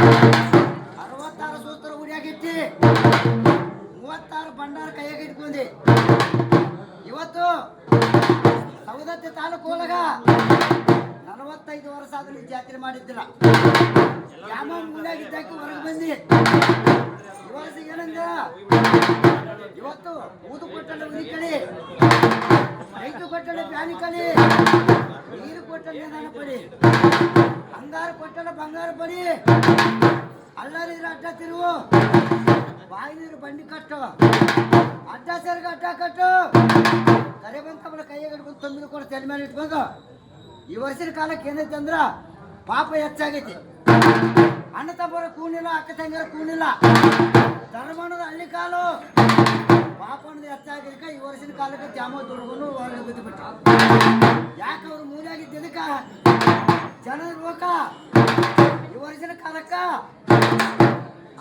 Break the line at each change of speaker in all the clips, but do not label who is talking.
66 ಸೂತ್ರ ಉಡಿಯಾಗಿಟ್ಟಿ 36 ಭಂಡಾರ ಕೈಯಾಗ ಇಟ್ಕೊಂಡಿ. ಇವತ್ತು ಸವದತ್ತಿ ತಾಲೂಕು ಒಳಗ 45 ವರ್ಷ ಆದ್ರೂ ಜಾತ್ರೆ ಮಾಡಿದ್ದಿಲ್ಲ. ಯಾವ ಮೂಲಾಗಿದ್ದಾಕಿ ಹೊರಗೆ ಬಂದಿ. ಈ ವರ್ಷ ಏನಂದ ಇವತ್ತು ಊದು ಕೊಟ್ಟಲ್ಲಿ ಉರಿ ಕಳಿ, ರೈತು ಕೊಟ್ಟಲ್ಲಿ ಬ್ಯಾನಿ ಕಳಿ, ನೀರು ಕೊಟ್ಟಲ್ಲಿ ದಾನ ಪಡಿ, ಬಂಗಾರ ಕೊಟ್ಟಲ್ಲ ಬಂಗಾರ ಪಡಿ, ಅಲ್ಲರಿದ್ರೆ ಅಡ್ಡ ತಿರುವು, ಬಾಯಿ ನೀರು ಬಂಡಿ ಕಟ್ಟು, ಅಡ್ಡ ಸೇರ್ಗ ಅಡ್ಡ ಕಟ್ಟು, ಕರೆ ಬಂತ ಕೈಯಾಗ ಹಿಡ್ಕೊಂಡು ತುಂಬಿದ ಕೊಡ ತಲೆ ಮೇಲೆ ಇಟ್ಕೊಂಡು. ಈ ವರ್ಷದ ಕಾಲಕ್ಕೆ ಏನೈತೆ ಅಂದ್ರ ಪಾಪ ಹೆಚ್ಚಾಗೈತಿ. ಅಣ್ಣ ತಮ್ಮರ ಕೂನಿಲ್ಲ, ಅಕ್ಕ ತಂಗಿಯರ ಕೂನಿಲ್ಲ, ಧರ್ಮಣ್ಣದ ಹಳ್ಳಿ ಕಾಲು ಪಾಪ ಅನ್ನೋದು ಹೆಚ್ಚಾಗಿದ್ದಕ್ಕ ಈ ವರ್ಷದ ಕಾಲಕ್ಕೆ ಜಾಮ ದುಡ್ಕೊಂಡು ಹೊರಗೆ ಬಿದ್ದು ಬಿಟ್ಟು. ಯಾಕೆ ಅವ್ರು ಮೂಲಾಗಿದ್ದಕ್ಕ ಜನರ ರೋಕ ಈ ವರ್ಷದ ಕಾಲಕ್ಕ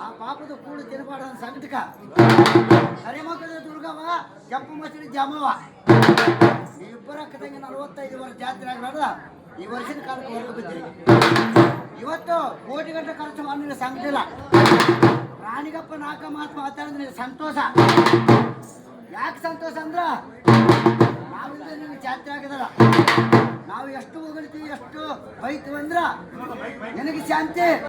ಆ ಪಾಪದ ಕೂಡು ತಿನ್ನಬಾರ್ದ ಸಂಕಟಕ. ಕರೆ ಮಕ್ಕಳ ದುರ್ಗವ ಕೆಂಪು ಮಸಳಿ ಜಾಮವ ಇಬ್ಬರ ಅಕ್ಕ ತಂಗಿ 45 ವರ್ಷ ಜಾತ್ರೆ ಆಗ್ಲಾರ್ದ ಈ ವರ್ಷದ ಕಾಲಕ್ಕೆ ಹೊರಗೆ ಬಿದ್ದಿರಿ. ಇವತ್ತು ಕೋಟಿ ಗಂಟೆ ಖರ್ಚು ಮಾಡಿದ್ರೆ ಸಂಕಟಿಲ್ಲ. ರಾಣಿಗಪ್ಪ ನಾಲ್ಕ ಮಾತು ಮಾತಾಡಿದ್ರೆ ಸಂತೋಷ. ಯಾಕೆ ಸಂತೋಷ ಅಂದ್ರ ನಾವಿಂದ ನಿನಗೆ ಜಾತ್ರೆ ಆಗದಲ್ಲ. ನಾವು ಎಷ್ಟು ಹೊಗಳ್ತೀವಿ ಎಷ್ಟು ಬೈತೀವಿ ಅಂದ್ರ ನಿನಗೆ ಶಾಂತಿ.